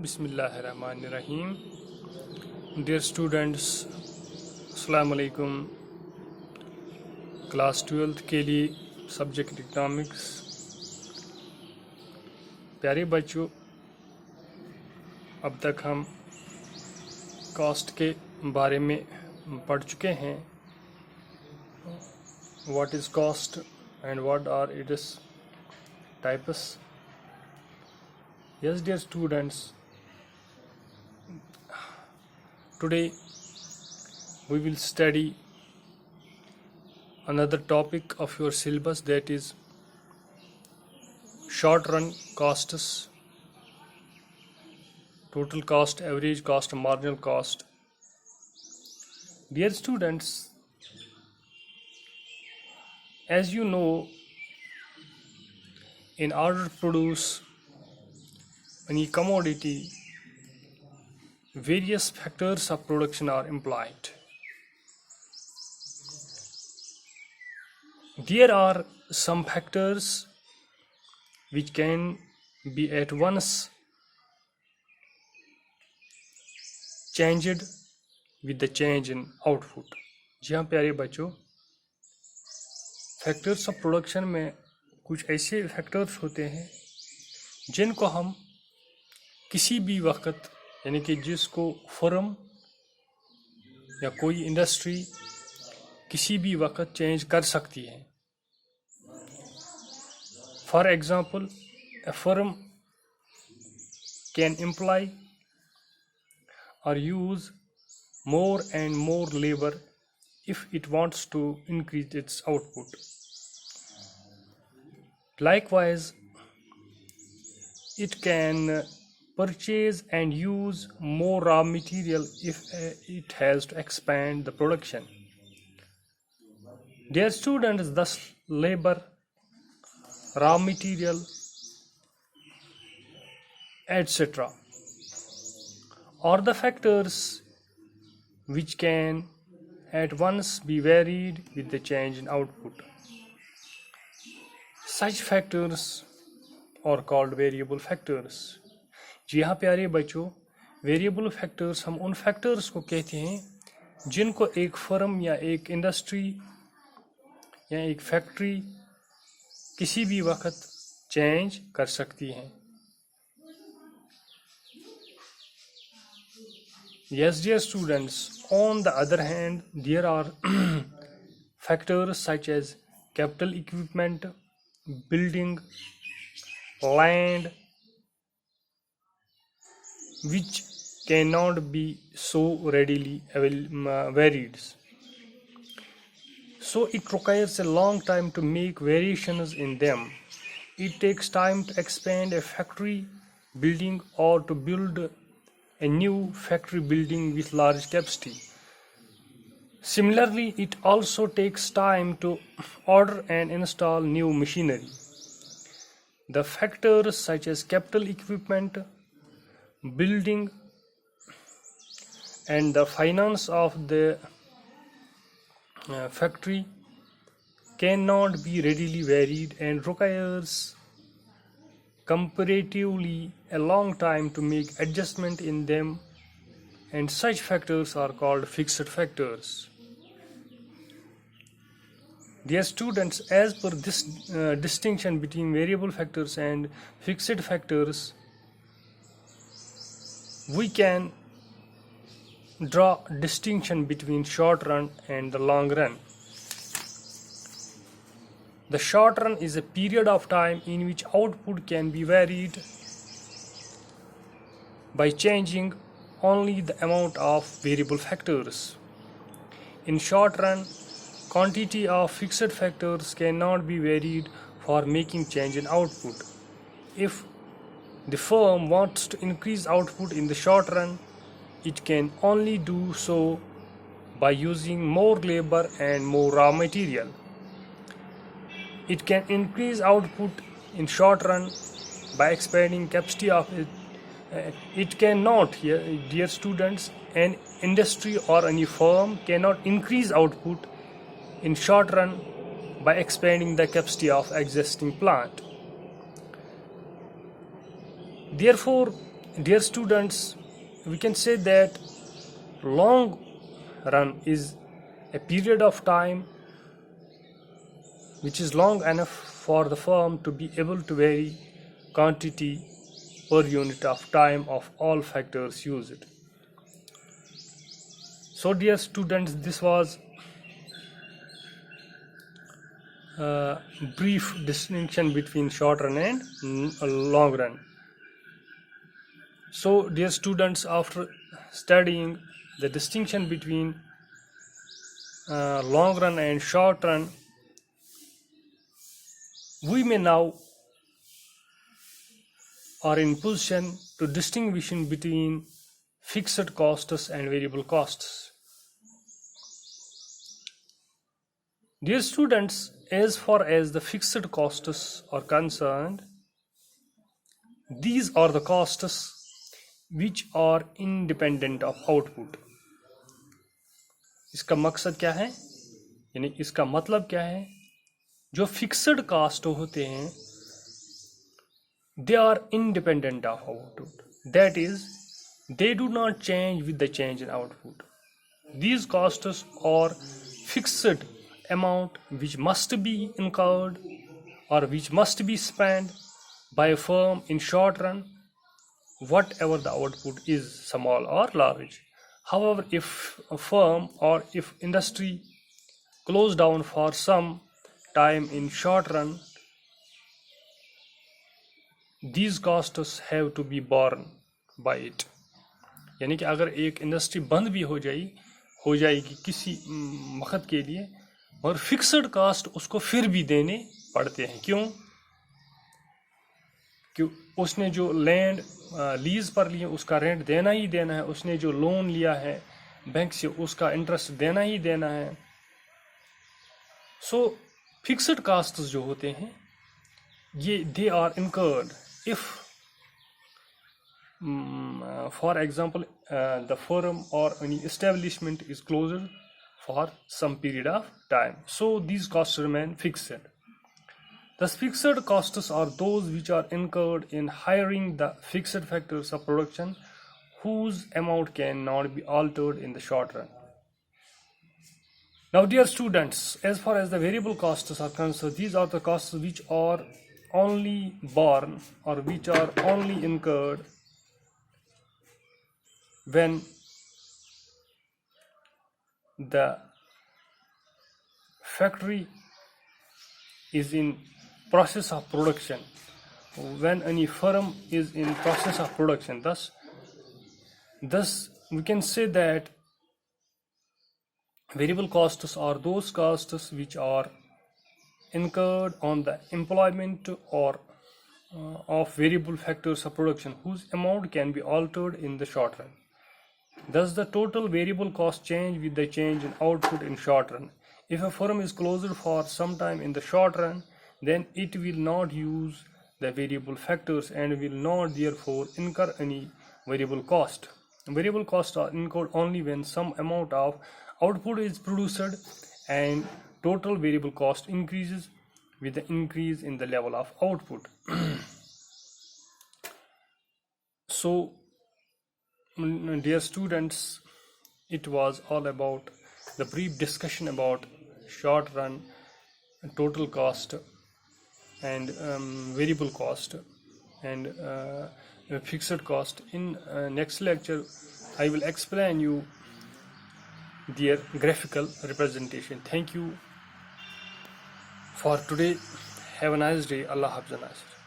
Bismillahirrahmanirrahim. Dear students, Assalamu alaikum. Class 12th के लिए subject economics. प्यारे बच्चों, अब तक हम कॉस्ट के बारे में पढ़ चुके हैं। What is cost and what are its types. Yes, dear students, today we will study another topic of your syllabus, that is short run costs, total cost, average cost, marginal cost. Dear students, as you know, in order to produce any commodity, various factors of production are employed. There are some factors which can be at once changed with the change in output. जी हाँ प्यारे बच्चों, factors of production में कुछ ऐसे factors होते हैं जिनको हम किसी भी वक्त, यानी कि जिसको फर्म या कोई इंडस्ट्री किसी भी वक्त चेंज कर सकती है। For example, a firm can employ or use more and more labor if it wants to increase its output. Likewise, it can purchase and use more raw material if it has to expand the production. Dear students, thus labor, raw material, etc. are the factors which can at once be varied with the change in output. Such factors are called variable factors. जी हाँ प्यारे बच्चों, variable factors हम उन factors को कहते हैं जिनको एक फर्म या एक इंडस्ट्री या एक फैक्ट्री किसी भी वक्त चेंज कर सकती हैं। Yes, dear students, on the other hand, there are factors such as capital equipment, building, land, which cannot be so readily varied. So it requires a long time to make variations in them. It takes time to expand a factory building or to build a new factory building with large capacity. Similarly, it also takes time to order and install new machinery. The factors such as capital equipment, building, and the finance of the factory cannot be readily varied and requires comparatively a long time to make adjustment in them, and such factors are called fixed factors. Dear students, as per this distinction between variable factors and fixed factors, we can draw distinction between short run and the long run. The short run is a period of time in which output can be varied by changing only the amount of variable factors. In short run, quantity of fixed factors cannot be varied for making change in output. If the firm wants to increase output in the short run, it can only do so by using more labor and more raw material. It can increase output in short run by expanding capacity of it. It cannot, dear students, an industry or any firm cannot increase output in short run by expanding the capacity of existing plant. Therefore, Dear students, we can say that long run is a period of time which is long enough for the firm to be able to vary quantity per unit of time of all factors used. So dear students, this was a brief distinction between short run and long run. So dear students, after studying the distinction between long run and short run, we may now are in position to distinguish between fixed costs and variable costs. Dear students, as far as the fixed costs are concerned, these are the costs which are independent of output. इसका मकसद क्या है, यानी इसका मतलब क्या है, जो फिक्स्ड कास्ट होते हैं they are independent of output. That is, they do not change with the change in output. These costs are fixed amount which must be incurred or which must be spent by a firm in short run, whatever the output is, small or large. However, if a firm or if industry close down for some time in short run, these costs have to be borne by it. यानी कि अगर एक industry बंद भी हो जाएगी किसी वक्त के लिए, और फिक्स्ड कास्ट उसको फिर भी देने पड़ते हैं. क्यों? उसने जो लैंड लीज पर लिए उसका रेंट देना ही देना है, उसने जो लोन लिया है बैंक से उसका इंटरेस्ट देना ही देना है. सो फिक्स्ड कास्ट जो होते हैं ये they are incurred if for example the firm or any establishment is closed for some period of time, so these costs remain fixed. The fixed costs are those which are incurred in hiring the fixed factors of production whose amount cannot be altered in the short run. Now dear students, as far as the variable costs are concerned, these are the costs which are only borne or which are only incurred when the factory is in process of production, when any firm is in process of production. Thus we can say that variable costs are those costs which are incurred on the employment or of variable factors of production whose amount can be altered in the short run. Thus the total variable cost change with the change in output in short run. If a firm is closed for some time in the short run, then it will not use the variable factors and will not therefore incur any variable cost. Variable costs are incurred only when some amount of output is produced and total variable cost increases with the increase in the level of output. So dear students, it was all about the brief discussion about short run, total cost and variable cost and fixed cost. In next lecture I will explain you their graphical representation. Thank you for today. Have a nice day. Allah Hafiz.